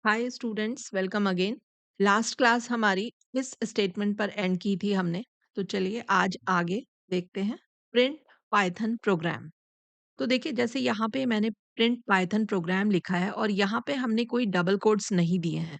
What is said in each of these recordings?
Hi students, welcome again. Last class हमारी इस statement पर एंड की थी हमने। तो चलिए आज आगे देखते हैं। Print Python programme. तो देखिए, जैसे यहाँ पे मैंने प्रिंट पाइथन प्रोग्राम लिखा है और यहाँ पे हमने कोई डबल कोट्स नहीं दिए हैं।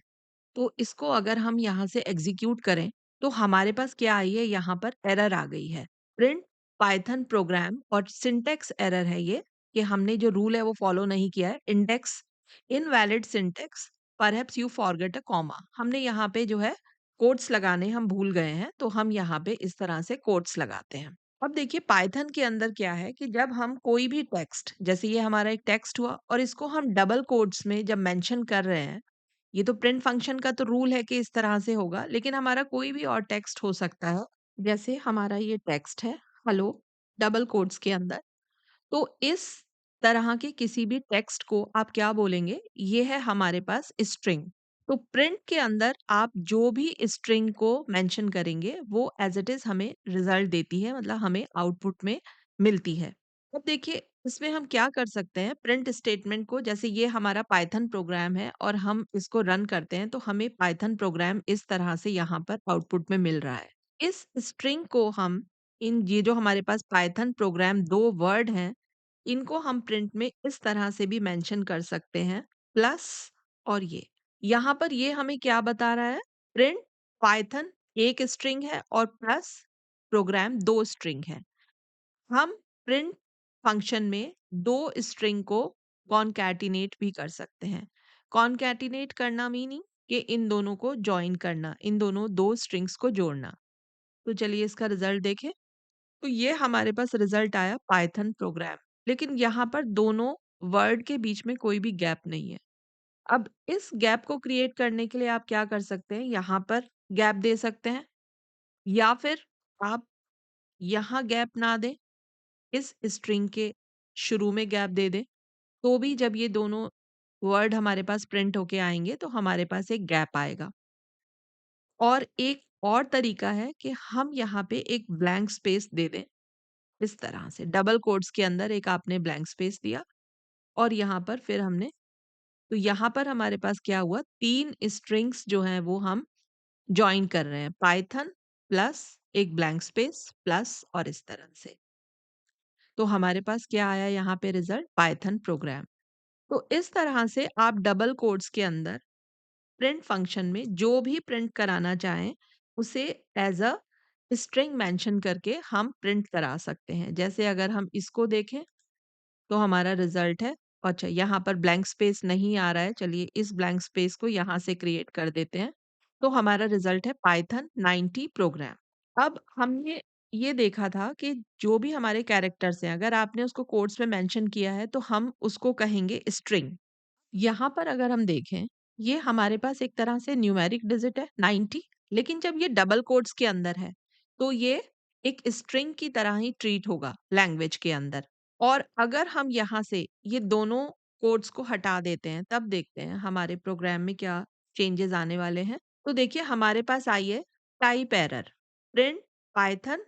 तो इसको अगर हम यहाँ से एग्जीक्यूट करें तो हमारे पास क्या आई है, यहाँ पर एरर आ गई है। प्रिंट पाइथन प्रोग्राम और सिंटेक्स एरर है ये, कि हमने जो रूल है वो फॉलो नहीं किया है। Index invalid syntax, perhaps you forget a comma. हमने यहाँ पे जो है कोट्स लगाने हम भूल गए हैं, तो हम यहाँ पे इस तरह से कोट्स लगाते हैं। अब देखिए पाइथन के अंदर क्या है कि जब हम कोई भी टेक्स्ट, जैसे ये हमारा एक टेक्स्ट हुआ और इसको हम डबल कोट्स में जब मेंशन कर रहे हैं, ये तो प्रिंट फंक्शन का तो रूल है कि इस तरह से होगा, लेकिन हमारा कोई भी और टेक्स्ट हो सकता है। जैसे हमारा ये टेक्स्ट है, हेलो, डबल कोट्स के अंदर। तो इस तरह के किसी भी टेक्स्ट को आप क्या बोलेंगे, ये है हमारे पास स्ट्रिंग। तो प्रिंट के अंदर आप जो भी स्ट्रिंग को मेंशन करेंगे वो एज इट इज हमें रिजल्ट देती है, मतलब हमें आउटपुट में मिलती है। अब देखिए इसमें हम क्या कर सकते हैं, प्रिंट स्टेटमेंट को, जैसे ये हमारा पाइथन प्रोग्राम है और हम इसको रन करते हैं तो हमें पाइथन प्रोग्राम इस तरह से यहाँ पर आउटपुट में मिल रहा है। इस स्ट्रिंग को हम, इन ये जो हमारे पास पाइथन प्रोग्राम दो वर्ड हैं, इनको हम प्रिंट में इस तरह से भी मेंशन कर सकते हैं, प्लस और ये। यहाँ पर ये हमें क्या बता रहा है, प्रिंट पाइथन एक स्ट्रिंग है और प्लस प्रोग्राम दो स्ट्रिंग है। हम प्रिंट फंक्शन में दो स्ट्रिंग को कॉनकैटिनेट भी कर सकते हैं। कॉनकैटिनेट करना मीनिंग कि इन दोनों को जॉइन करना, इन दोनों दो स्ट्रिंग्स को जोड़ना। तो चलिए इसका रिजल्ट देखें। तो ये हमारे पास रिजल्ट आया पाइथन प्रोग्राम, लेकिन यहाँ पर दोनों वर्ड के बीच में कोई भी गैप नहीं है। अब इस गैप को क्रिएट करने के लिए आप क्या कर सकते हैं, यहाँ पर गैप दे सकते हैं, या फिर आप यहाँ गैप ना दें, इस स्ट्रिंग के शुरू में गैप दे दें। तो भी जब ये दोनों वर्ड हमारे पास प्रिंट होके आएंगे तो हमारे पास एक गैप आएगा। और एक और तरीका है कि हम यहाँ पे एक ब्लैंक स्पेस दे दें, इस तरह से डबल कोट्स के अंदर एक आपने ब्लैंक स्पेस दिया और यहाँ पर फिर हमने, तो यहाँ पर हमारे पास क्या हुआ, तीन स्ट्रिंग्स जो हैं वो हम जॉइन कर रहे हैं, पाइथन प्लस एक ब्लैंक स्पेस प्लस, और इस तरह से। तो हमारे पास क्या आया यहाँ पे रिजल्ट, पाइथन प्रोग्राम। तो इस तरह से आप डबल कोट्स के अंदर प्रिंट फंक्शन में जो भी प्रिंट कराना चाहें उसे एज अ स्ट्रिंग मेंशन करके हम प्रिंट करा सकते हैं। जैसे अगर हम इसको देखें तो हमारा रिजल्ट है, अच्छा यहाँ पर ब्लैंक स्पेस नहीं आ रहा है, चलिए इस ब्लैंक स्पेस को यहाँ से क्रिएट कर देते हैं। तो हमारा रिजल्ट है पाइथन 90 प्रोग्राम। अब हमने ये देखा था कि जो भी हमारे कैरेक्टर्स हैं, अगर आपने उसको कोट्स में मेंशन किया है तो हम उसको कहेंगे स्ट्रिंग। यहाँ पर अगर हम देखें, ये हमारे पास एक तरह से न्यूमेरिक डिजिट है 90, लेकिन जब ये डबल कोट्स के अंदर है तो ये एक स्ट्रिंग की तरह ही ट्रीट होगा लैंग्वेज के अंदर। और अगर हम यहाँ से ये दोनों कोट्स को हटा देते हैं तब देखते हैं हमारे प्रोग्राम में क्या चेंजेस आने वाले हैं। तो देखिए हमारे पास आई है type error, print Python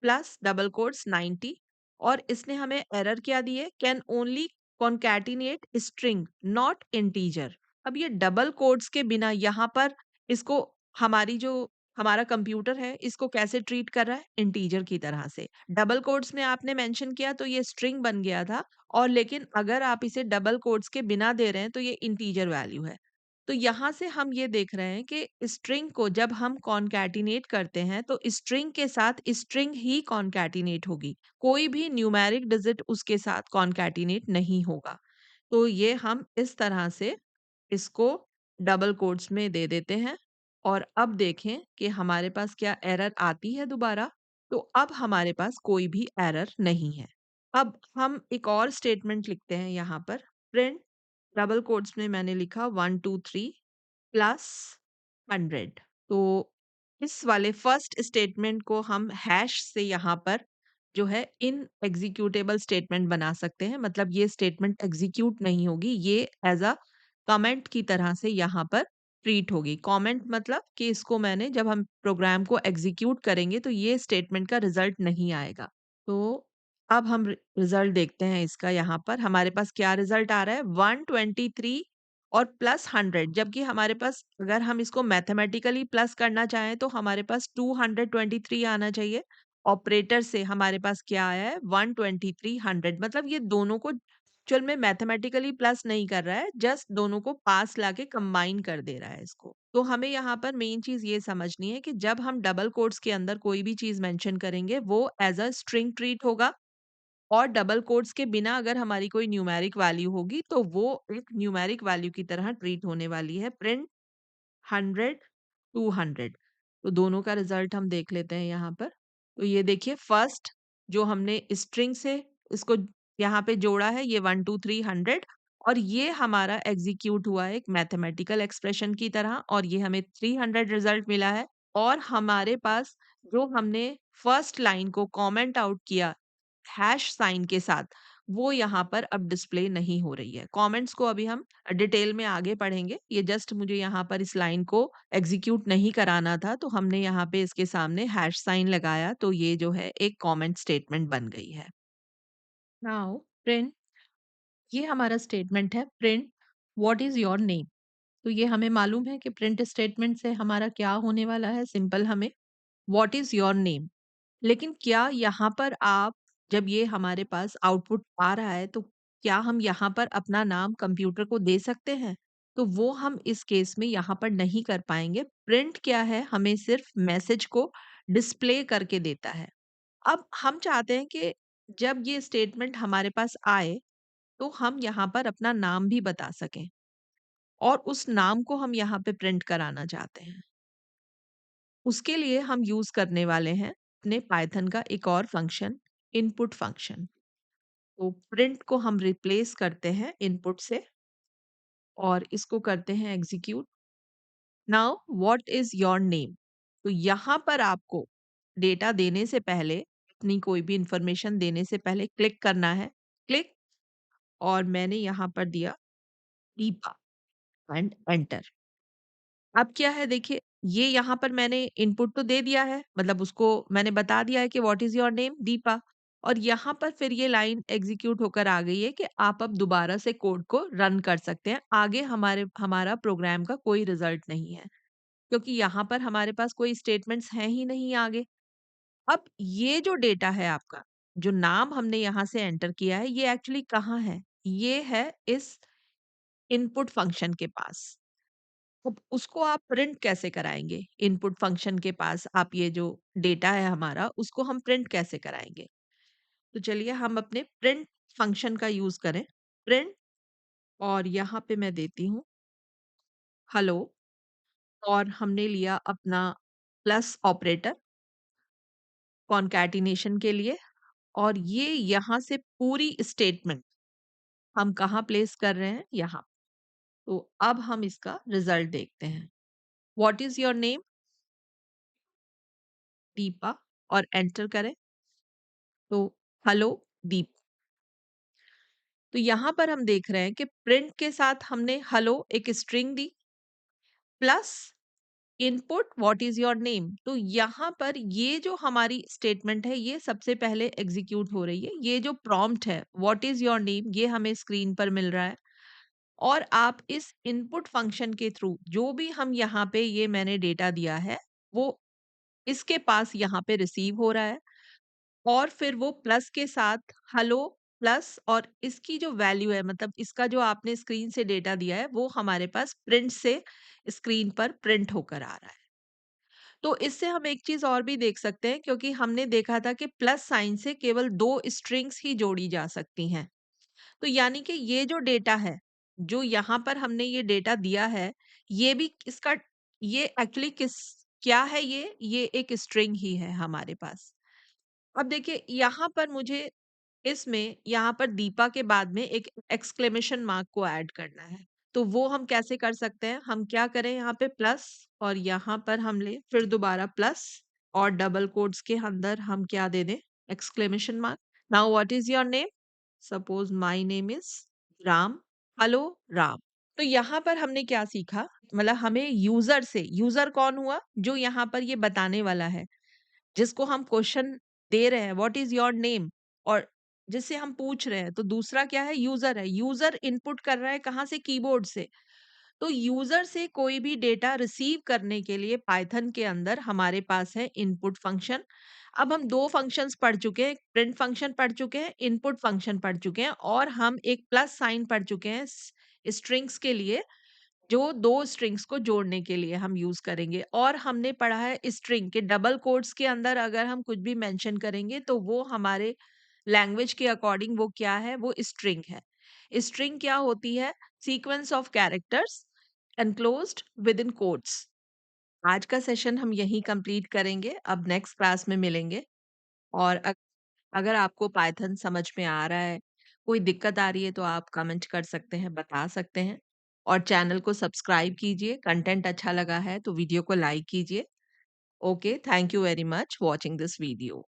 plus double quotes 90, और इसने हमें एरर क्या दी है, can only concatenate string not integer. अब ये डबल कोट्स के बिना यहाँ पर इसको, हमारी जो हमारा कंप्यूटर है इसको कैसे ट्रीट कर रहा है, इंटीजर की तरह से। डबल कोट्स में आपने मेंशन किया तो ये स्ट्रिंग बन गया था, और लेकिन अगर आप इसे डबल कोट्स के बिना दे रहे हैं तो ये इंटीजर वैल्यू है। तो यहाँ से हम ये देख रहे हैं कि स्ट्रिंग को जब हम कॉन्कैटिनेट करते हैं तो स्ट्रिंग के साथ स्ट्रिंग ही कॉन्कैटिनेट होगी, कोई भी न्यूमेरिक डिजिट उसके साथ कॉन्कैटिनेट नहीं होगा। तो ये हम इस तरह से इसको डबल कोट्स में दे देते हैं। और अब देखें कि हमारे पास क्या एरर आती है दोबारा। तो अब हमारे पास कोई भी एरर नहीं है। अब हम एक और स्टेटमेंट लिखते हैं यहाँ पर, प्रिंट डबल कोट्स में मैंने लिखा 123 प्लस 100। तो इस वाले फर्स्ट स्टेटमेंट को हम हैश से यहाँ पर जो है इन एग्जीक्यूटेबल स्टेटमेंट बना सकते हैं, मतलब ये स्टेटमेंट एग्जीक्यूट नहीं होगी, ये एज अ कमेंट की तरह से यहाँ पर ट्रीट होगी। कमेंट मतलब कि इसको मैंने, जब हम प्रोग्राम को एग्जीक्यूट करेंगे तो ये स्टेटमेंट का रिजल्ट नहीं आएगा। तो अब हम रिजल्ट देखते हैं इसका। यहाँ पर हमारे पास क्या रिजल्ट आ रहा है, 123 और प्लस 100, जबकि हमारे पास अगर हम इसको मैथमेटिकली प्लस करना चाहें तो हमारे पास 223 आना चाहिए। ऑपरेटर से हमारे पास क्या आया है 123 100, मतलब ये दोनों को एक्चुअल में मैथमेटिकली प्लस नहीं कर रहा है, जस्ट दोनों को पास लाके कंबाइन कर दे रहा है इसको। तो हमें यहाँ पर मेन चीज ये समझनी है कि जब हम डबल कोट्स के अंदर कोई भी चीज मेंशन करेंगे वो एज अ स्ट्रिंग ट्रीट होगा, और डबल कोट्स के बिना अगर हमारी कोई न्यूमेरिक वैल्यू होगी तो वो एक न्यूमेरिक वैल्यू की तरह ट्रीट होने वाली है। प्रिंट 100 200, तो दोनों का रिजल्ट हम देख लेते हैं यहाँ पर। तो ये देखिए फर्स्ट जो हमने स्ट्रिंग से इसको यहाँ पे जोड़ा है ये 1 2 3 100, और ये हमारा एग्जीक्यूट हुआ है एक मैथमेटिकल एक्सप्रेशन की तरह, और ये हमें 300 रिजल्ट मिला है। और हमारे पास जो हमने फर्स्ट लाइन को कमेंट आउट किया हैश साइन के साथ, वो यहाँ पर अब डिस्प्ले नहीं हो रही है। कमेंट्स को अभी हम डिटेल में आगे पढ़ेंगे। ये जस्ट मुझे यहाँ पर इस लाइन को एग्जीक्यूट नहीं कराना था, तो हमने यहाँ पे इसके सामने हैश साइन लगाया, तो ये जो है एक कमेंट स्टेटमेंट बन गई है। नाउ प्रिंट, ये हमारा स्टेटमेंट है print what is your name. तो ये हमें मालूम है कि प्रिंट स्टेटमेंट से हमारा क्या होने वाला है, सिंपल हमें व्हाट इज योर नेम। लेकिन क्या यहाँ पर आप, जब ये हमारे पास आउटपुट आ रहा है तो क्या हम यहाँ पर अपना नाम कंप्यूटर को दे सकते हैं? तो वो हम इस केस में यहाँ पर नहीं कर पाएंगे। प्रिंट क्या है, हमें सिर्फ मैसेज को डिस्प्ले करके देता है। अब हम चाहते हैं कि जब ये स्टेटमेंट हमारे पास आए तो हम यहाँ पर अपना नाम भी बता सकें, और उस नाम को हम यहाँ पे प्रिंट कराना चाहते हैं। उसके लिए हम यूज करने वाले हैं अपने पाइथन का एक और फंक्शन, इनपुट फंक्शन। तो प्रिंट को हम रिप्लेस करते हैं इनपुट से और इसको करते हैं execute. Now what is your name. तो यहाँ पर आपको डेटा देने से पहले, अपनी कोई भी इंफॉर्मेशन देने से पहले क्लिक करना है। क्लिक, और मैंने यहाँ पर दिया दीपा एंड एंटर। अब क्या है देखिए, ये यहाँ पर मैंने इनपुट तो दे दिया है, मतलब उसको मैंने बता दिया है कि what is your name Deepa, और यहाँ पर फिर ये लाइन एग्जीक्यूट होकर आ गई है कि आप अब दोबारा से कोड को रन कर सकते हैं। आगे हमारा प्रोग्राम का कोई रिजल्ट नहीं है, क्योंकि यहाँ पर हमारे पास कोई स्टेटमेंट्स हैं ही नहीं आगे। अब ये जो डेटा है आपका, जो नाम हमने यहाँ से एंटर किया है, ये एक्चुअली कहाँ है? ये है इस इनपुट फंक्शन के पास। अब उसको आप प्रिंट कैसे कराएँगे? इनपुट फंक्शन के पास आप ये जो डेटा है हमारा, उसको हम प्रिंट कैसे कराएँगे? तो चलिए हम अपने प्रिंट फंक्शन का यूज़ करें। प्रिंट, और यहाँ पे मैं देती हूँ हेलो, और हमने लिया अपना प्लस ऑपरेटर कॉनकैटिनेशन के लिए, और ये यहाँ से पूरी स्टेटमेंट हम कहाँ प्लेस कर रहे हैं? यहाँ। तो अब हम इसका रिज़ल्ट देखते हैं। What is your name? Deepa, और एंटर करें। तो हेलो दीप। तो यहाँ पर हम देख रहे हैं कि प्रिंट के साथ हमने हेलो एक string the, plus input what is your name. तो यहाँ पर ये जो हमारी स्टेटमेंट है ये सबसे पहले एग्जीक्यूट हो रही है। ये जो प्रॉम्प्ट है व्हाट इज योर नेम, ये हमें स्क्रीन पर मिल रहा है, और आप इस इनपुट फंक्शन के थ्रू जो भी हम यहाँ पे ये मैंने डेटा दिया है वो इसके पास यहाँ पे रिसीव हो रहा है, और फिर वो प्लस के साथ हेलो प्लस, और इसकी जो वैल्यू है, मतलब इसका जो आपने स्क्रीन से डेटा दिया है वो हमारे पास प्रिंट से स्क्रीन पर प्रिंट होकर आ रहा है। तो इससे हम एक चीज और भी देख सकते हैं, क्योंकि हमने देखा था कि प्लस साइन से केवल दो स्ट्रिंग्स ही जोड़ी जा सकती हैं। तो यानी कि ये जो डेटा है, जो यहाँ पर हमने ये डेटा दिया है, ये भी इसका, ये एक्चुअली किस, क्या है ये एक स्ट्रिंग ही है हमारे पास। अब देखिए यहाँ पर मुझे इसमें यहाँ पर दीपा के बाद में एक एक्सक्लेमेशन मार्क को ऐड करना है। तो वो हम कैसे कर सकते हैं? हम क्या करें, यहाँ पे प्लस, और यहाँ पर हम ले फिर दोबारा प्लस, और डबल कोट्स के अंदर हम क्या दे दें, exclamation mark. Now what is your name? Suppose my name is Ram. Hello Ram. तो यहाँ पर हमने क्या सीखा, मतलब हमें यूजर से, यूजर कौन हुआ? जो यहाँ पर ये बताने वाला है, जिसको हम क्वेश्चन दे रहे हैं व्हाट इज योर नेम, और जिससे हम पूछ रहे हैं, तो दूसरा क्या है, यूजर है। यूजर इनपुट कर रहा है कहाँ से? कीबोर्ड से। तो यूज़र से कोई भी डेटा रिसीव करने के लिए पाइथन के अंदर हमारे पास है इनपुट फंक्शन। अब हम 2 फंक्शंस पढ़ चुके हैं, प्रिंट फंक्शन पढ़ चुके हैं, इनपुट फंक्शन पढ़ चुके हैं और हम एक प्लस साइन पढ़ चुके हैं स्ट्रिंग्स के लिए, जो 2 स्ट्रिंग्स को जोड़ने के लिए हम यूज़ करेंगे। और हमने पढ़ा है स्ट्रिंग के डबल कोट्स के अंदर अगर हम कुछ भी मेंशन करेंगे तो वो हमारे लैंग्वेज के अकॉर्डिंग वो क्या है, वो स्ट्रिंग है। स्ट्रिंग क्या होती है? Sequence of characters enclosed with in quotes. आज का सेशन हम यहीं कंप्लीट करेंगे, अब नेक्स्ट क्लास में मिलेंगे। और अगर आपको पाइथन समझ में आ रहा है, कोई दिक्कत आ रही है तो आप कमेंट कर सकते हैं, बता सकते हैं। और चैनल को सब्सक्राइब कीजिए, कंटेंट अच्छा लगा है तो वीडियो को लाइक कीजिए। Okay, thank you very much watching this video.